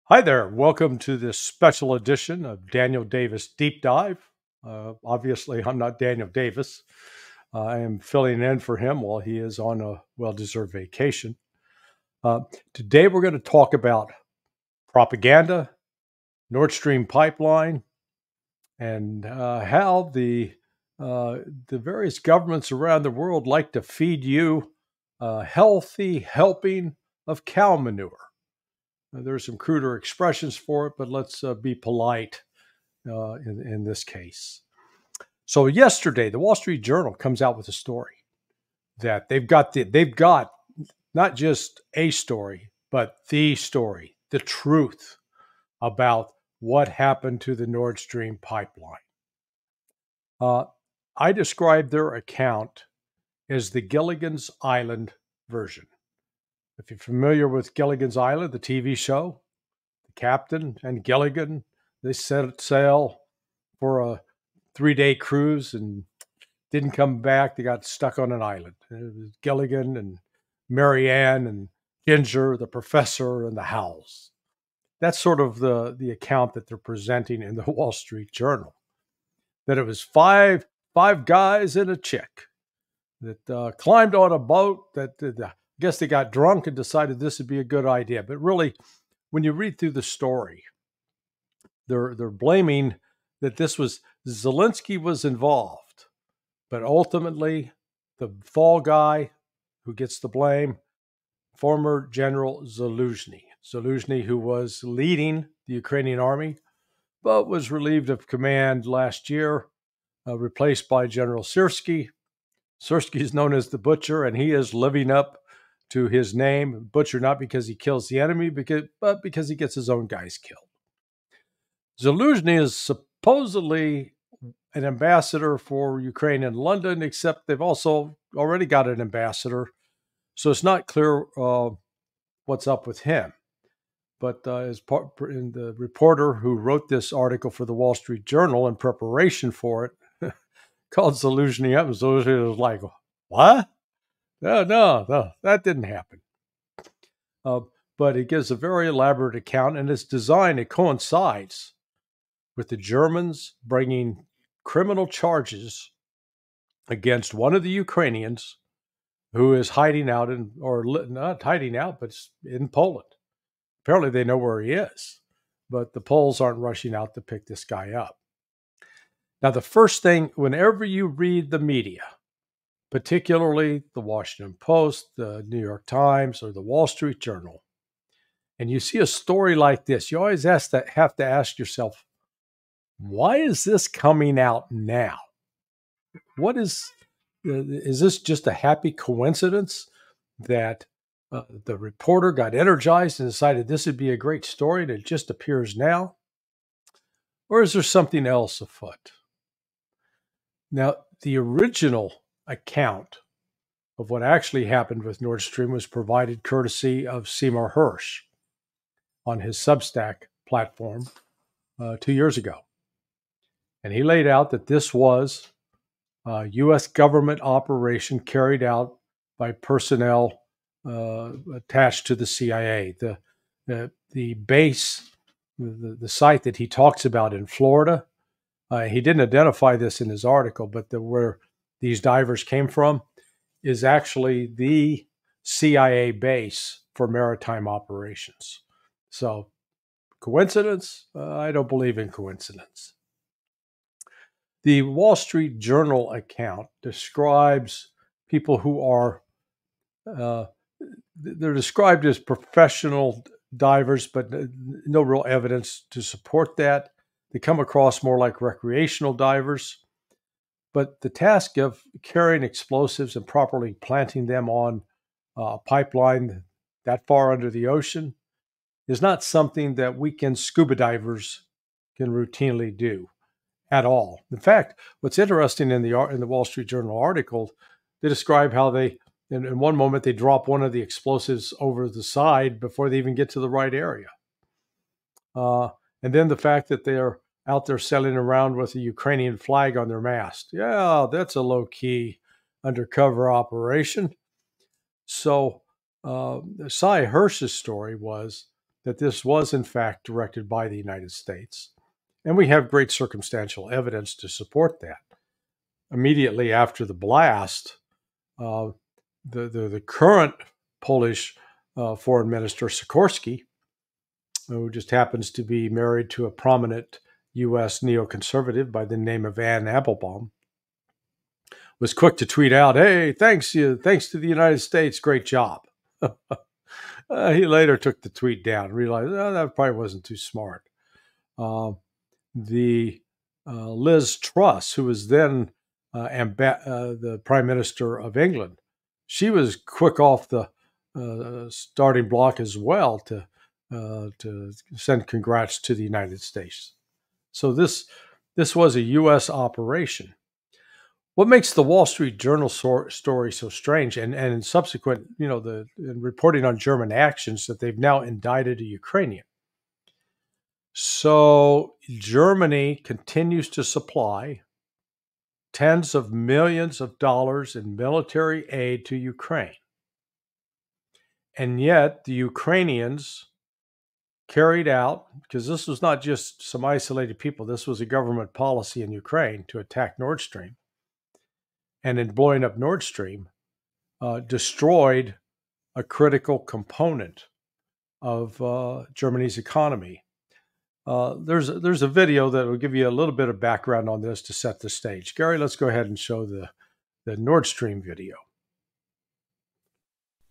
Hi there. Welcome to this special edition of Daniel Davis Deep Dive. Obviously, I'm not Daniel Davis. I am filling in for him while he is on a well deserved vacation. Uh, Today, we're going to talk about propaganda, Nord Stream pipeline, and how the various governments around the world like to feed you a healthy helping of cow manure. There's some cruder expressions for it, but let's be polite in this case. So yesterday, the Wall Street Journal comes out with a story that they've got not just a story, but the story, the truth about what happened to the Nord Stream pipeline. Uh, I describe their account as the Gilligans Island version. If you're familiar with Gilligan's Island, the TV show, the captain and Gilligan, they set sail for a 3-day cruise and didn't come back. They got stuck on an island. It was Gilligan and Marianne and Ginger, the professor, and the Howells. That's sort of the account that they're presenting in the Wall Street Journal. That it was five guys and a chick that climbed on a boat that I guess they got drunk and decided this would be a good idea. But really, when you read through the story, they're blaming that this was Zelensky was involved, but ultimately the fall guy who gets the blame, former General Zaluzhniy, who was leading the Ukrainian army, but was relieved of command last year, replaced by General Syrskyi. Syrskyi is known as the Butcher, and he is living up to his name, Butcher, not because he kills the enemy, but because he gets his own guys killed. Zaluzhniy is supposedly an ambassador for Ukraine in London, except they've also already got an ambassador. So it's not clear what's up with him. But as part in the reporter who wrote this article for the Wall Street Journal in preparation for it called Zaluzhniy up, and Zaluzhniy was like, "What? No, that didn't happen." But it gives a very elaborate account, and it's designed, it coincides with the Germans bringing criminal charges against one of the Ukrainians who is hiding out or not hiding out, but in Poland. Apparently they know where he is, but the Poles aren't rushing out to pick this guy up. Now, the first thing, whenever you read the media, particularly the Washington Post, the New York Times, or the Wall Street Journal, and you see a story like this, you always have to ask yourself, why is this coming out now? What is this just a happy coincidence that the reporter got energized and decided this would be a great story and it just appears now? Or is there something else afoot? Now, the original account of what actually happened with Nord Stream was provided courtesy of Seymour Hersh on his Substack platform 2 years ago. And he laid out that this was a U.S. government operation carried out by personnel attached to the CIA. The base, the site that he talks about in Florida, he didn't identify this in his article, but where these divers came from is actually the CIA base for maritime operations. So, coincidence? I don't believe in coincidence. The Wall Street Journal account describes people who are, they're described as professional divers, but no real evidence to support that. They come across more like recreational divers. But the task of carrying explosives and properly planting them on a pipeline that far under the ocean is not something that weekend scuba divers can routinely do at all. In fact, what's interesting in the Wall Street Journal article, they describe how they, in one moment, they drop one of the explosives over the side before they even get to the right area. And then the fact that they're out there sailing around with a Ukrainian flag on their mast. Yeah, that's a low-key undercover operation. So Cy Hersh's story was that this was in fact directed by the United States. And we have great circumstantial evidence to support that. Immediately after the blast, the current Polish Foreign Minister Sikorski, who just happens to be married to a prominent U.S. neoconservative by the name of Anne Applebaum, was quick to tweet out, "Hey, thanks to the United States, great job." He later took the tweet down, realized that probably wasn't too smart. The Liz Truss, who was then the Prime Minister of England, she was quick off the starting block as well to send congrats to the United States. So this was a U.S. operation. What makes the Wall Street Journal story so strange, and in subsequent, in reporting on German actions, that they've now indicted a Ukrainian. So Germany continues to supply tens of millions of dollars in military aid to Ukraine. And yet the Ukrainians carried out, because this was not just some isolated people, this was a government policy in Ukraine to attack Nord Stream. And in blowing up Nord Stream, destroyed a critical component of Germany's economy. There's a video that will give you a little bit of background on this to set the stage. Gary, let's go ahead and show the Nord Stream video.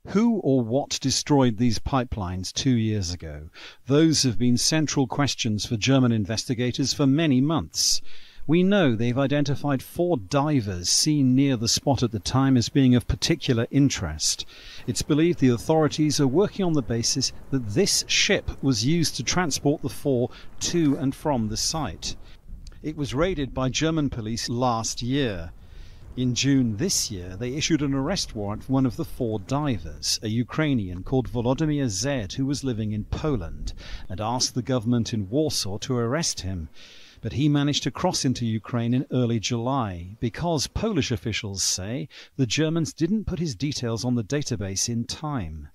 Who or what destroyed these pipelines 2 years ago? Those have been central questions for German investigators for many months. We know they've identified 4 divers seen near the spot at the time as being of particular interest. It's believed the authorities are working on the basis that this ship was used to transport the 4 to and from the site. It was raided by German police last year. In June this year, they issued an arrest warrant for one of the 4 divers, a Ukrainian called Volodymyr Z, who was living in Poland, and asked the government in Warsaw to arrest him. But he managed to cross into Ukraine in early July because Polish officials say the Germans didn't put his details on the database in time.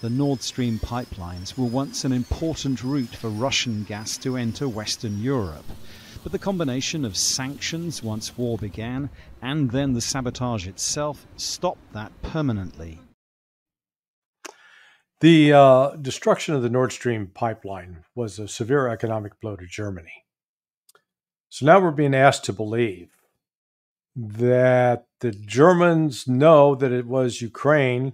The Nord Stream pipelines were once an important route for Russian gas to enter Western Europe. But the combination of sanctions once war began and then the sabotage itself stopped that permanently. The destruction of the Nord Stream pipeline was a severe economic blow to Germany. So now we're being asked to believe that the Germans know that it was Ukraine,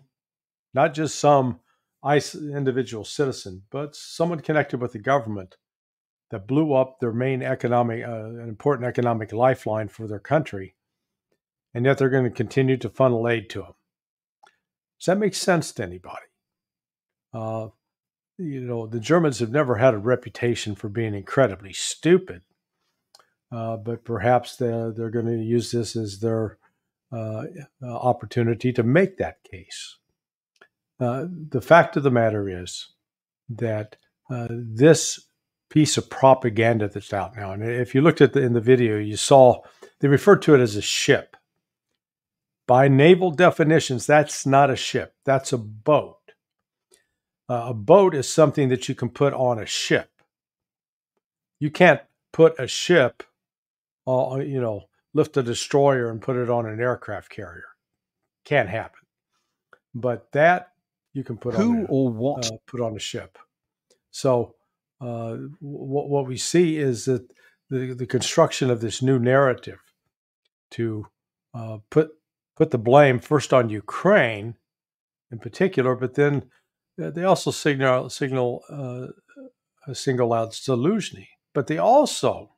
not just some individual citizen, but someone connected with the government, that blew up their main an important economic lifeline for their country, and yet they're going to continue to funnel aid to them. Does that make sense to anybody? The Germans have never had a reputation for being incredibly stupid, but perhaps they're going to use this as their opportunity to make that case. The fact of the matter is that this piece of propaganda that's out now, and if you looked at in the video, you saw they referred to it as a ship. By naval definitions, that's not a ship. That's a boat. A boat is something that you can put on a ship. You can't put a ship, lift a destroyer and put it on an aircraft carrier. Can't happen. But that you can put put on a ship. So what we see is that the construction of this new narrative to put the blame first on Ukraine in particular, but then they also single out Zaluzhniy. But they also,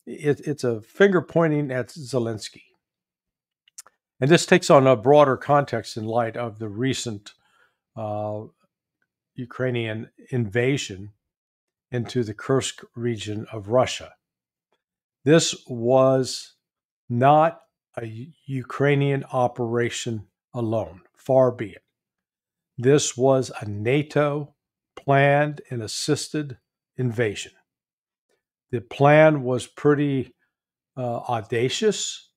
it's a finger pointing at Zelensky. And this takes on a broader context in light of the recent Ukrainian invasion into the Kursk region of Russia. This was not a Ukrainian operation alone, far be it. This was a NATO planned and assisted invasion. The plan was pretty audacious,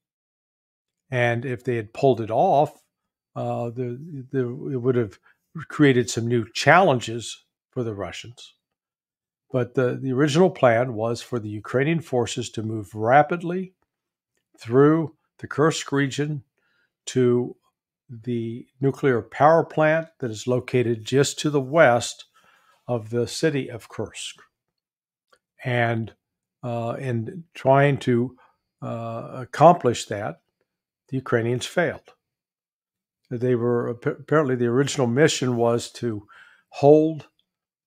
and if they had pulled it off, it would have created some new challenges for the Russians. But the original plan was for the Ukrainian forces to move rapidly through the Kursk region to the nuclear power plant that is located just to the west of the city of Kursk. And in trying to accomplish that, the Ukrainians failed. They were apparently, the original mission was to hold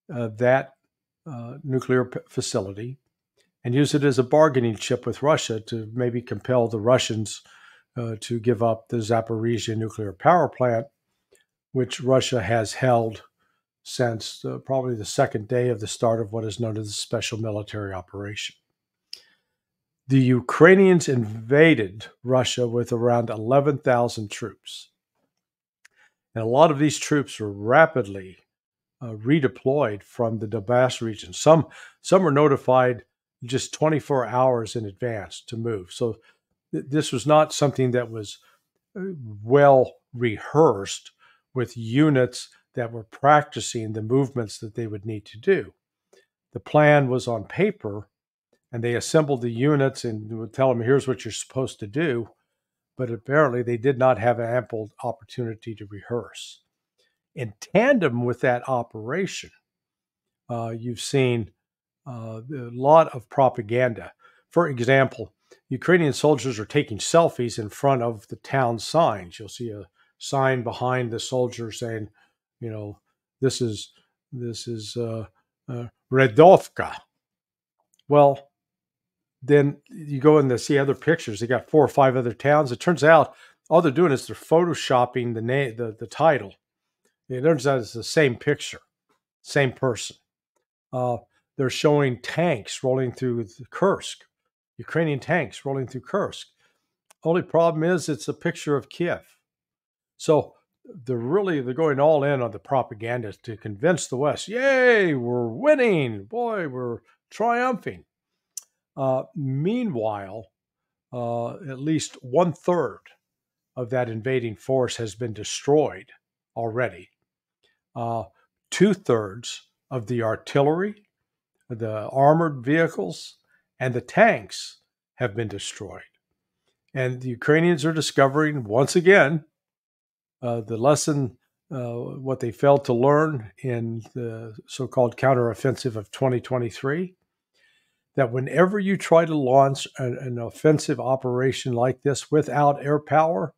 that nuclear facility and use it as a bargaining chip with Russia to maybe compel the Russians to give up the Zaporizhzhia nuclear power plant, which Russia has held since probably the second day of the start of what is known as the special military operation. The Ukrainians invaded Russia with around 11,000 troops. And a lot of these troops were rapidly redeployed from the Donbass region. Some were notified just 24 hours in advance to move. So this was not something that was well rehearsed with units that were practicing the movements that they would need to do. The plan was on paper, and they assembled the units and would tell them, here's what you're supposed to do. But apparently they did not have ample opportunity to rehearse. In tandem with that operation, you've seen a lot of propaganda. For example, Ukrainian soldiers are taking selfies in front of the town signs. You'll see a sign behind the soldier saying, you know, this is Redovka. Well, then you go in to see other pictures. They got 4 or 5 other towns. It turns out all they're doing is they're photoshopping the title. It turns out it's the same picture, same person. They're showing tanks rolling through Kursk, Ukrainian tanks rolling through Kursk. Only problem is it's a picture of Kiev. So they're going all in on the propaganda to convince the West, yay, we're winning. Boy, we're triumphing. Meanwhile, at least 1/3 of that invading force has been destroyed already. 2/3 of the artillery, the armored vehicles, and the tanks have been destroyed. And the Ukrainians are discovering once again the lesson, what they failed to learn in the so-called counteroffensive of 2023, that whenever you try to launch an offensive operation like this without air power,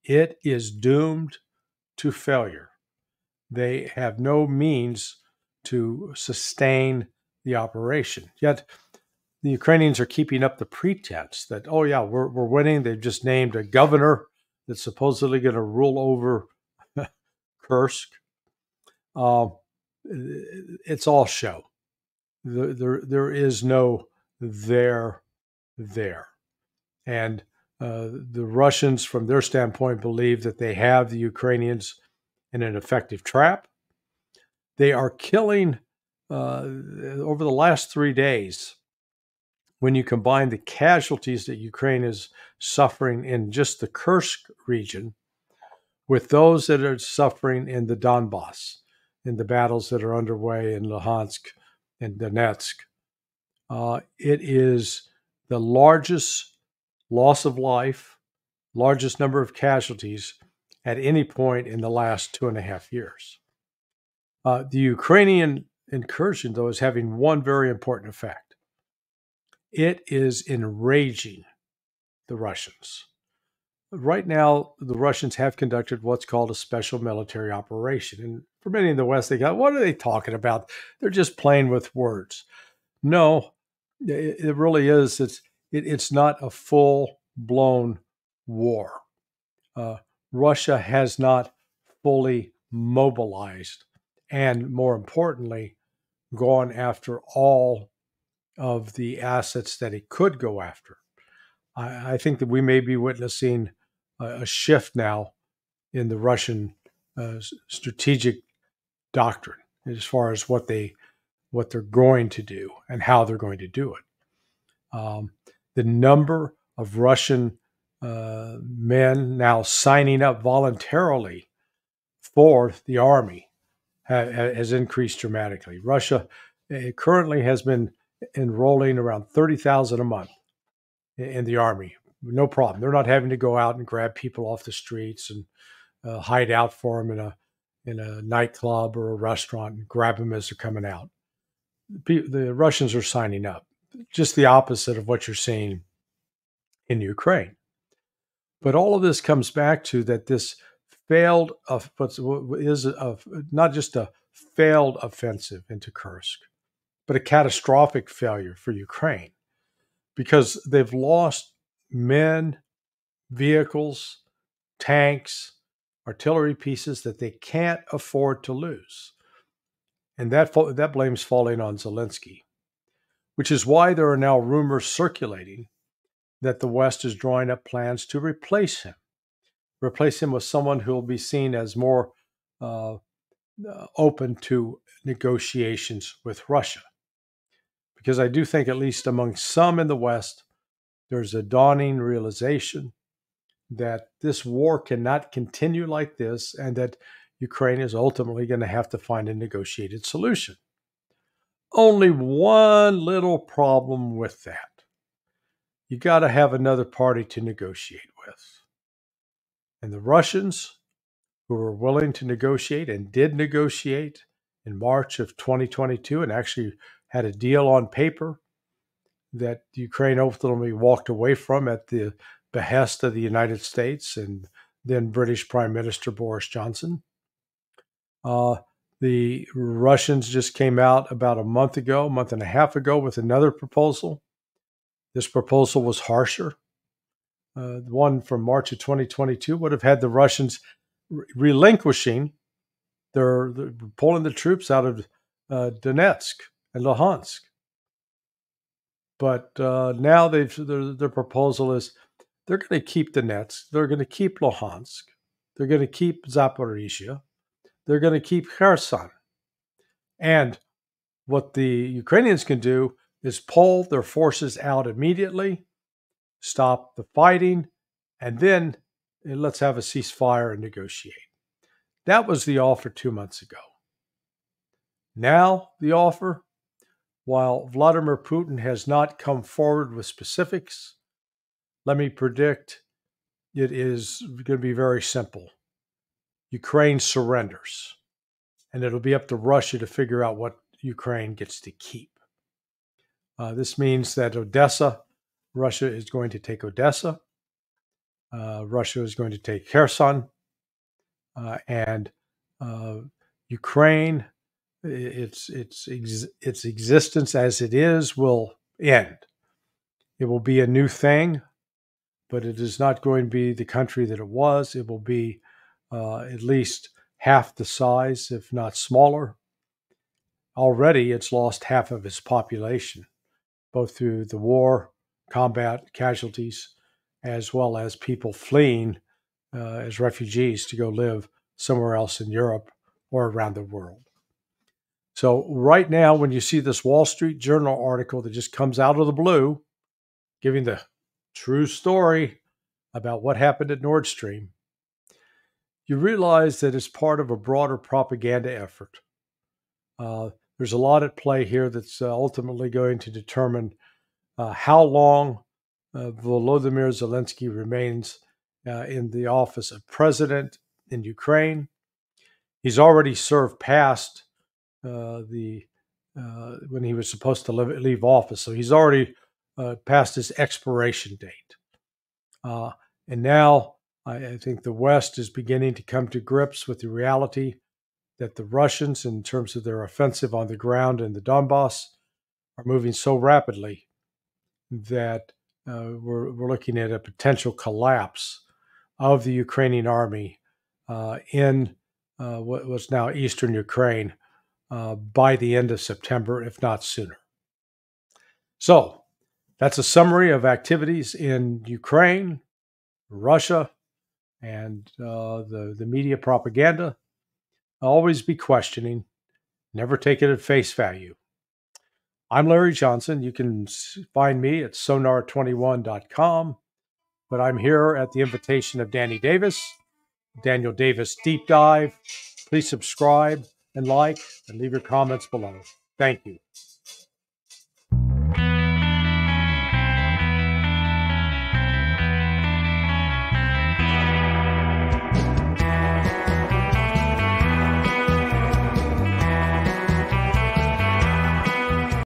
it is doomed to failure. They have no means to sustain the operation. Yet the Ukrainians are keeping up the pretense that, oh yeah, we're winning. They've just named a governor that's supposedly going to rule over Kursk. It's all show. There is no there. And the Russians, from their standpoint, believe that they have the Ukrainians in an effective trap. They are killing, over the last 3 days, when you combine the casualties that Ukraine is suffering in just the Kursk region with those that are suffering in the Donbass, in the battles that are underway in Luhansk and Donetsk, it is the largest loss of life, largest number of casualties at any point in the last 2.5 years. The Ukrainian incursion, though, is having one very important effect. It is enraging the Russians. Right now, the Russians have conducted what's called a special military operation. And for many in the West, they go, what are they talking about? They're just playing with words. No, it really is. It's not a full-blown war. Russia has not fully mobilized and, more importantly, gone after all of the assets that it could go after. I think that we may be witnessing a shift now in the Russian strategic doctrine as far as what they're going to do and how they're going to do it. The number of Russian men now signing up voluntarily for the army has increased dramatically. Russia currently has been enrolling around 30,000 a month in the army. No problem. They're not having to go out and grab people off the streets and hide out for them in a nightclub or a restaurant and grab them as they're coming out. The Russians are signing up. Just the opposite of what you're seeing in Ukraine. But all of this comes back to that this failed not just a failed offensive into Kursk, but a catastrophic failure for Ukraine, because they've lost men, vehicles, tanks, artillery pieces that they can't afford to lose. And that blame's falling on Zelensky, which is why there are now rumors circulating that the West is drawing up plans to replace him with someone who will be seen as more open to negotiations with Russia. Because I do think, at least among some in the West, there's a dawning realization that this war cannot continue like this, and that Ukraine is ultimately going to have to find a negotiated solution. Only one little problem with that. You got to have another party to negotiate with. And the Russians, who were willing to negotiate and did negotiate in March of 2022 and actually had a deal on paper that Ukraine ultimately walked away from at the behest of the United States and then British Prime Minister Boris Johnson. The Russians just came out about a month and a half ago, with another proposal. This proposal was harsher. The one from March of 2022 would have had the Russians relinquishing they're pulling the troops out of Donetsk and Luhansk. But now their proposal is they're going to keep Donetsk, they're going to keep Luhansk, they're going to keep Zaporizhzhia, they're going to keep Kherson. And what the Ukrainians can do is pull their forces out immediately, stop the fighting, and then let's have a ceasefire and negotiate. That was the offer 2 months ago. Now the offer, while Vladimir Putin has not come forward with specifics, let me predict it is going to be very simple. Ukraine surrenders, and it'll be up to Russia to figure out what Ukraine gets to keep. This means that Russia is going to take Odessa. Russia is going to take Kherson, and Ukraine, its existence as it is, will end. It will be a new thing, but it is not going to be the country that it was. It will be at least half the size, if not smaller. Already, it's lost half of its population, both through the war, combat, casualties, as well as people fleeing as refugees to go live somewhere else in Europe or around the world. So right now, when you see this Wall Street Journal article that just comes out of the blue, giving the true story about what happened at Nord Stream, you realize that it's part of a broader propaganda effort. There's a lot at play here that's ultimately going to determine how long Volodymyr Zelensky remains in the office of president in Ukraine. He's already served past when he was supposed to leave office, so he's already past his expiration date. And now I think the West is beginning to come to grips with the reality that the Russians, in terms of their offensive on the ground in the Donbass, are moving so rapidly that we're looking at a potential collapse of the Ukrainian army in what was now eastern Ukraine by the end of September, if not sooner. So that's a summary of activities in Ukraine, Russia, and the media propaganda. Always be questioning, never take it at face value. I'm Larry Johnson. You can find me at sonar21.com, but I'm here at the invitation of Danny Davis, Daniel Davis Deep Dive. Please subscribe and like and leave your comments below. Thank you.